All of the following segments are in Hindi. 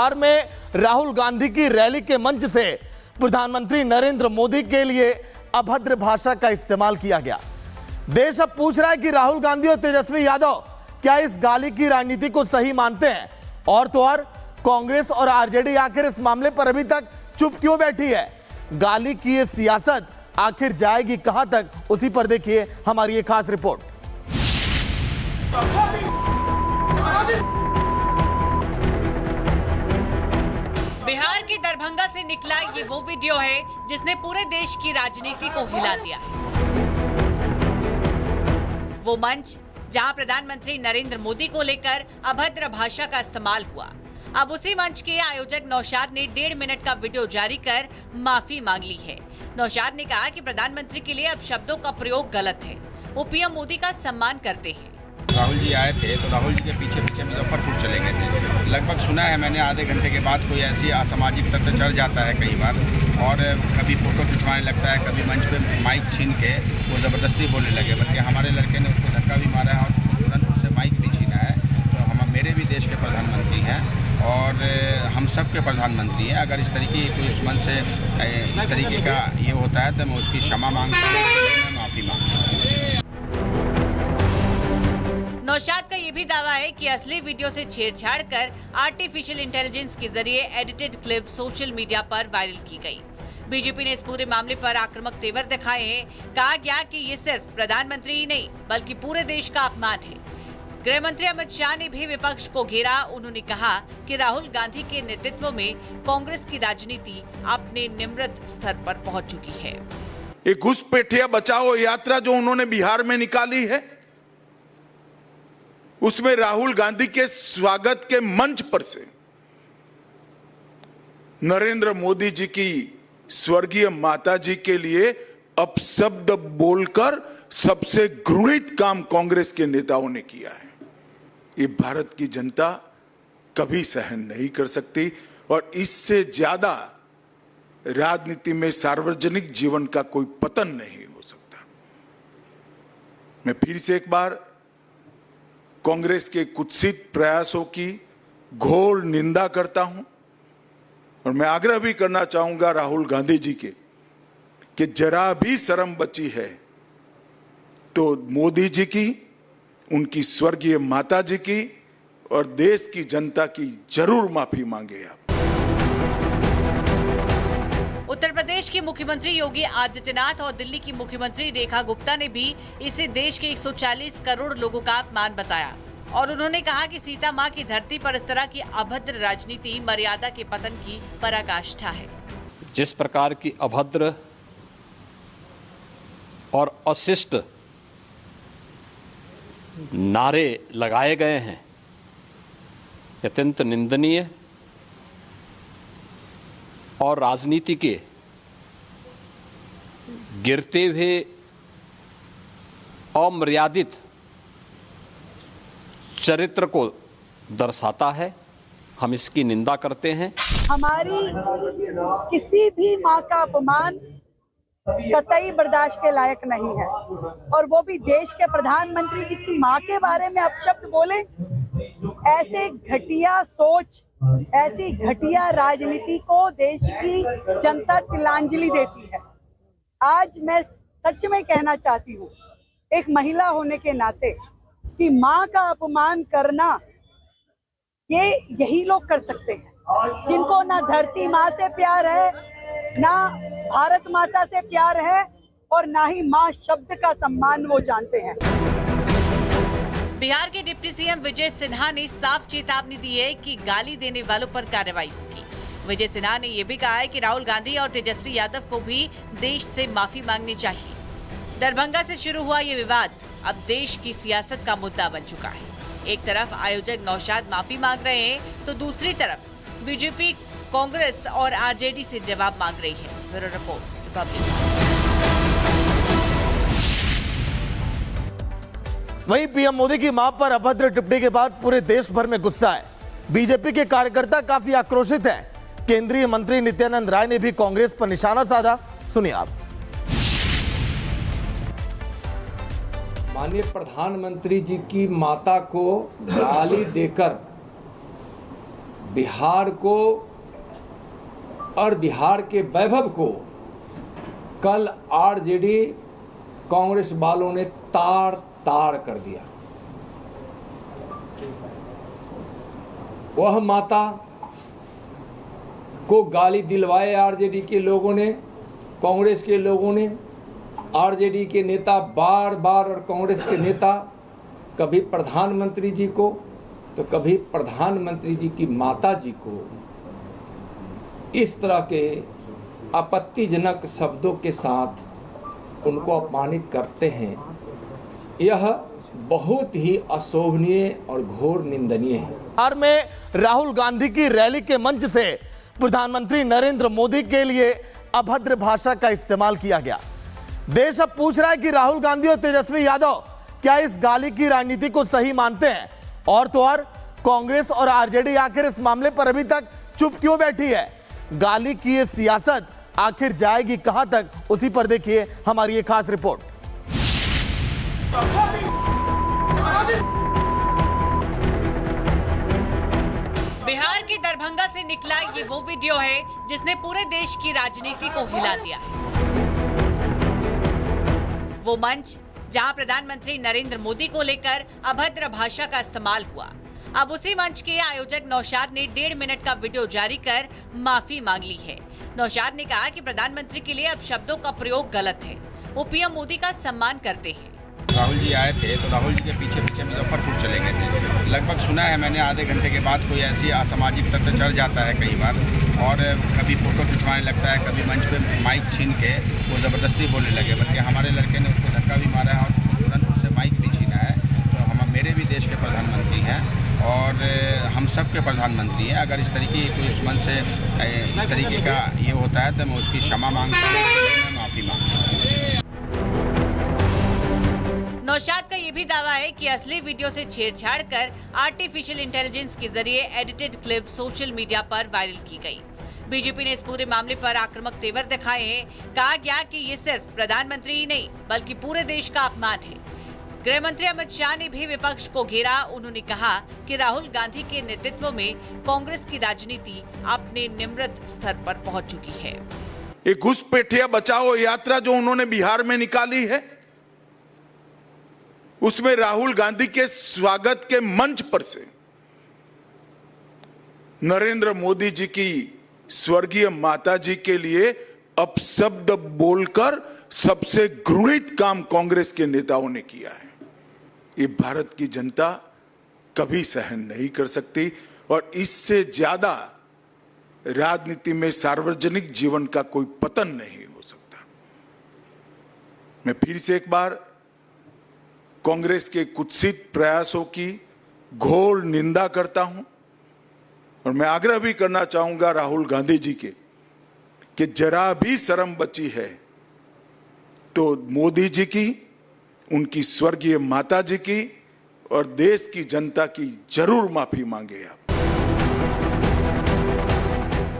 बिहार में राहुल गांधी की रैली के मंच से प्रधानमंत्री नरेंद्र मोदी के लिए अभद्र भाषा का इस्तेमाल किया गया। देश अब पूछ रहा है कि राहुल गांधी और तेजस्वी यादव क्या इस गाली की राजनीति को सही मानते हैं? और तो और कांग्रेस और आरजेडी आखिर इस मामले पर अभी तक चुप क्यों बैठी है? गाली की ये सियासत आखिर जाएगी कहां तक, उसी पर देखिए हमारी ये खास रिपोर्ट। बिहार के दरभंगा से निकला ये वो वीडियो है जिसने पूरे देश की राजनीति को हिला दिया है। वो मंच जहां प्रधानमंत्री नरेंद्र मोदी को लेकर अभद्र भाषा का इस्तेमाल हुआ। अब उसी मंच के आयोजक नौशाद ने 1.5 मिनट का वीडियो जारी कर माफी मांग ली है। नौशाद ने कहा कि प्रधानमंत्री के लिए अब शब्दों का प्रयोग गलत है। वो पीएम मोदी का सम्मान करते हैं। राहुल जी आए थे तो राहुल जी के पीछे पीछे मुजफ्फरपुर चले गए थे। लगभग सुना है मैंने आधे घंटे के बाद कोई ऐसी असामाजिक तत्व चढ़ जाता है कई बार, और कभी फोटो खिंचवाने लगता है, कभी मंच पे माइक छीन के वो ज़बरदस्ती बोलने लगे। बल्कि हमारे लड़के ने उसको धक्का भी मारा है और तुरंत उससे माइक भी छीना है। तो हम मेरे भी देश के प्रधानमंत्री हैं और हम सब के प्रधानमंत्री हैं। अगर इस तरीके कोई इस मन से इस तरीके का ये होता है तो मैं उसकी क्षमा मांगता हूँ, मैं माफ़ी मांगता हूँ। नौशाद का ये भी दावा है कि असली वीडियो से छेड़छाड़ कर आर्टिफिशियल इंटेलिजेंस के जरिए एडिटेड क्लिप सोशल मीडिया पर वायरल की गई। बीजेपी ने इस पूरे मामले पर आक्रामक तेवर दिखाए हैं। कहा गया कि ये सिर्फ प्रधानमंत्री ही नहीं बल्कि पूरे देश का अपमान है। गृह मंत्री अमित शाह ने भी विपक्ष को घेरा। उन्होंने कहा कि राहुल गांधी के नेतृत्व में कांग्रेस की राजनीति अपने निम्रत स्तर पर पहुंच चुकी है। एक घुसपैठिया बचाओ यात्रा जो उन्होंने बिहार में निकाली है, उसमें राहुल गांधी के स्वागत के मंच पर से नरेंद्र मोदी जी की स्वर्गीय माता जी के लिए अपशब्द बोलकर सबसे घृणित काम कांग्रेस के नेताओं ने किया है। ये भारत की जनता कभी सहन नहीं कर सकती और इससे ज्यादा राजनीति में सार्वजनिक जीवन का कोई पतन नहीं हो सकता। मैं फिर से एक बार कांग्रेस के कुत्सित प्रयासों की घोर निंदा करता हूं और मैं आग्रह भी करना चाहूंगा राहुल गांधी जी के कि जरा भी शर्म बची है तो मोदी जी की, उनकी स्वर्गीय माता जी की और देश की जनता की जरूर माफी मांगे आप। उत्तर प्रदेश के मुख्यमंत्री योगी आदित्यनाथ और दिल्ली की मुख्यमंत्री रेखा गुप्ता ने भी इसे देश के 140 करोड़ लोगों का अपमान बताया और उन्होंने कहा कि सीता मां की धरती पर इस तरह की अभद्र राजनीति मर्यादा के पतन की पराकाष्ठा है। जिस प्रकार की अभद्र और अशिष्ट नारे लगाए गए हैं, अत्यंत निंदनीय और राजनीति के गिरते हुए अमर्यादित चरित्र को दर्शाता है। हम इसकी निंदा करते हैं। हमारी किसी भी मां का अपमान कतई बर्दाश्त के लायक नहीं है और वो भी देश के प्रधानमंत्री जी की मां के बारे में अपशब्द बोले। ऐसे घटिया सोच, ऐसी घटिया राजनीति को देश की जनता तिलांजलि देती है। आज मैं सच में कहना चाहती हूँ एक महिला होने के नाते कि माँ का अपमान करना ये यही लोग कर सकते हैं जिनको ना धरती माँ से प्यार है, ना भारत माता से प्यार है और ना ही माँ शब्द का सम्मान वो जानते हैं। बिहार के डिप्टी सीएम विजय सिन्हा ने साफ चेतावनी दी है कि गाली देने वालों पर कार्रवाई होगी। विजय सिन्हा ने यह भी कहा है कि राहुल गांधी और तेजस्वी यादव को भी देश से माफी मांगनी चाहिए। दरभंगा से शुरू हुआ ये विवाद अब देश की सियासत का मुद्दा बन चुका है। एक तरफ आयोजक नौशाद माफी मांग रहे हैं तो दूसरी तरफ बीजेपी, कांग्रेस और आरजेडी से जवाब मांग रही है। Bureau report, Republic. वहीं पीएम मोदी की मां पर अभद्र टिप्पणी के बाद पूरे देश भर में गुस्सा है। बीजेपी के कार्यकर्ता काफी आक्रोशित हैं। केंद्रीय मंत्री नित्यानंद राय ने भी कांग्रेस पर निशाना साधा। सुनिए आप। माननीय प्रधानमंत्री जी की माता को गाली देकर बिहार को और बिहार के वैभव को कल आरजेडी कांग्रेस वालों ने तार तार कर दिया। वह माता को गाली दिलवाए आरजेडी के लोगों ने, कांग्रेस के लोगों ने। आरजेडी के नेता बार बार और कांग्रेस के नेता कभी प्रधानमंत्री जी को तो कभी प्रधानमंत्री जी की माता जी को इस तरह के आपत्तिजनक शब्दों के साथ उनको अपमानित करते हैं। यह बहुत ही अशोभनीय और घोर निंदनीय है। बिहार में राहुल गांधी की रैली के मंच से प्रधानमंत्री नरेंद्र मोदी के लिए अभद्र भाषा का इस्तेमाल किया गया। देश अब पूछ रहा है कि राहुल गांधी और तेजस्वी यादव क्या इस गाली की राजनीति को सही मानते हैं? और तो और कांग्रेस और आरजेडी आखिर इस मामले पर अभी तक चुप क्यों बैठी है? गाली की ये सियासत आखिर जाएगी कहां तक, उसी पर देखिए हमारी ये खास रिपोर्ट। बिहार के दरभंगा से निकला ये वो वीडियो है जिसने पूरे देश की राजनीति को हिला दिया है। वो मंच जहां प्रधानमंत्री नरेंद्र मोदी को लेकर अभद्र भाषा का इस्तेमाल हुआ। अब उसी मंच के आयोजक नौशाद ने 1.5 मिनट का वीडियो जारी कर माफी मांग ली है। नौशाद ने कहा कि प्रधानमंत्री के लिए अब शब्दों का प्रयोग गलत है। वो पीएम मोदी का सम्मान करते हैं। राहुल जी आए थे तो राहुल जी के पीछे पीछे मुजफ्फरपुर चले गए थे। लगभग सुना है मैंने आधे घंटे के बाद कोई ऐसी असामाजिक तत्व चढ़ जाता है कई बार, और कभी फोटो खिंचवाने लगता है, कभी मंच पे माइक छीन के वो ज़बरदस्ती बोलने लगे। बल्कि हमारे लड़के ने उसको धक्का भी मारा है और तुरंत उससे माइक भी छीना है। तो हम मेरे भी देश के प्रधानमंत्री हैं और हम सब के प्रधानमंत्री हैं। अगर इस तरीके की कोई मन से इस तरीके का ये होता है तो मैं उसकी क्षमा मांगता हूँ, मैं माफ़ी मांगता हूँ। नौशाद का ये भी दावा है कि असली वीडियो से छेड़छाड़ कर आर्टिफिशियल इंटेलिजेंस के जरिए एडिटेड क्लिप सोशल मीडिया पर वायरल की गई। बीजेपी ने इस पूरे मामले पर आक्रामक तेवर दिखाए हैं। कहा गया कि ये सिर्फ प्रधानमंत्री ही नहीं बल्कि पूरे देश का अपमान है। गृह मंत्री अमित शाह ने भी विपक्ष को घेरा। उन्होंने कहा कि राहुल गांधी के नेतृत्व में कांग्रेस की राजनीति अपने निम्रत स्तर पर पहुंच चुकी है। एक घुसपैठिया बचाओ यात्रा जो उन्होंने बिहार में निकाली है, उसमें राहुल गांधी के स्वागत के मंच पर से नरेंद्र मोदी जी की स्वर्गीय माता जी के लिए अपशब्द बोलकर सबसे घृणित काम कांग्रेस के नेताओं ने किया है। ये भारत की जनता कभी सहन नहीं कर सकती और इससे ज्यादा राजनीति में सार्वजनिक जीवन का कोई पतन नहीं हो सकता। मैं फिर से एक बार कांग्रेस के कुत्सित प्रयासों की घोर निंदा करता हूं और मैं आग्रह भी करना चाहूंगा राहुल गांधी जी के कि जरा भी शर्म बची है तो मोदी जी की, उनकी स्वर्गीय माता जी की और देश की जनता की जरूर माफी मांगे आप।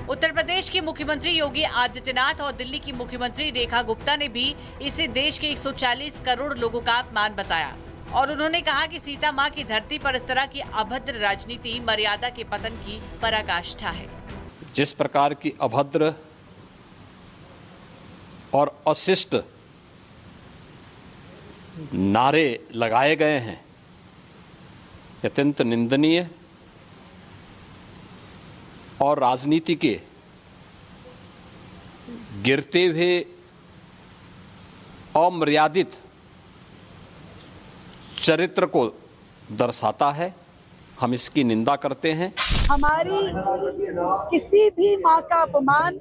उत्तर प्रदेश के मुख्यमंत्री योगी आदित्यनाथ और दिल्ली की मुख्यमंत्री रेखा गुप्ता ने भी इसे देश के 140 करोड़ लोगों का अपमान बताया और उन्होंने कहा कि सीता मां की धरती पर इस तरह की अभद्र राजनीति मर्यादा के पतन की पराकाष्ठा है। जिस प्रकार की अभद्र और अशिष्ट नारे लगाए गए हैं, अत्यंत निंदनीय और राजनीति के गिरते हुए अमर्यादित चरित्र को दर्शाता है। हम इसकी निंदा करते हैं। हमारी किसी भी माँ का अपमान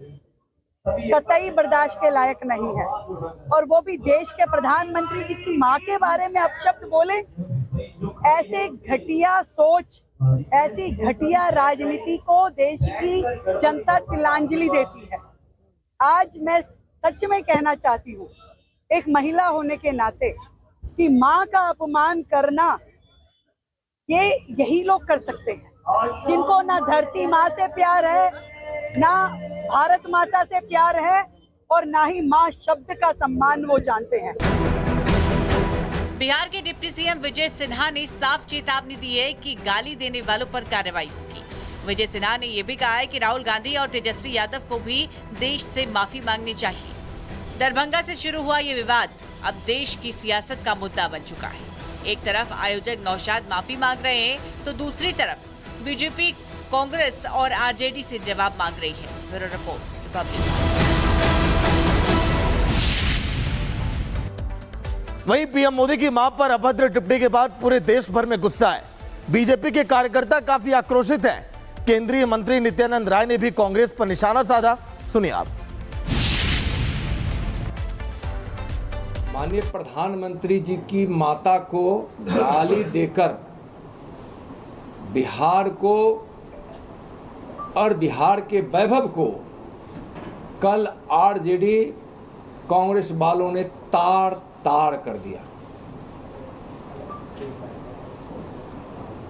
कतई बर्दाश्त के लायक नहीं है और वो भी देश के प्रधानमंत्री जी की माँ के बारे में अपशब्द बोले। ऐसे घटिया सोच, ऐसी घटिया राजनीति को देश की जनता तिलांजलि देती है। आज मैं सच में कहना चाहती हूँ एक महिला होने के नाते कि माँ का अपमान करना ये यही लोग कर सकते हैं जिनको ना धरती माँ से प्यार है, ना भारत माता से प्यार है और ना ही माँ शब्द का सम्मान वो जानते हैं। बिहार के डिप्टी सीएम विजय सिन्हा ने साफ चेतावनी दी है कि गाली देने वालों पर कार्रवाई होगी। विजय सिन्हा ने यह भी कहा है कि राहुल गांधी और तेजस्वी यादव को भी देश से माफी मांगनी चाहिए। दरभंगा से शुरू हुआ ये विवाद अब देश की सियासत का मुद्दा बन चुका है। एक तरफ आयोजक नौशाद माफी मांग रहे हैं तो दूसरी तरफ बीजेपी, कांग्रेस और आरजेडी से जवाब मांग रही है। Bureau report, Republic. वहीं पीएम मोदी की मां पर अभद्र टिप्पणी के बाद पूरे देश भर में गुस्सा है। बीजेपी के कार्यकर्ता काफी आक्रोशित हैं। केंद्रीय मंत्री नित्यानंद राय ने भी कांग्रेस पर निशाना साधा। सुनिए आप। माननीय प्रधानमंत्री जी की माता को गाली देकर बिहार को और बिहार के वैभव को कल आरजेडी कांग्रेस वालों ने तार तार कर दिया।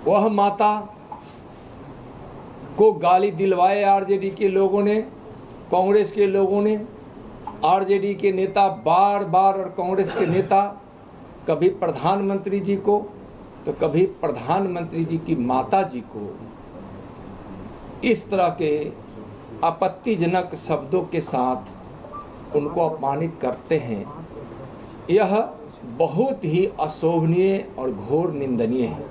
वह माता को गाली दिलवाए आरजेडी के लोगों ने, कांग्रेस के लोगों ने। आरजेडी के नेता बार बार और कांग्रेस के नेता कभी प्रधानमंत्री जी को तो कभी प्रधानमंत्री जी की माता जी को इस तरह के आपत्तिजनक शब्दों के साथ उनको अपमानित करते हैं। यह बहुत ही अशोभनीय और घोर निंदनीय है।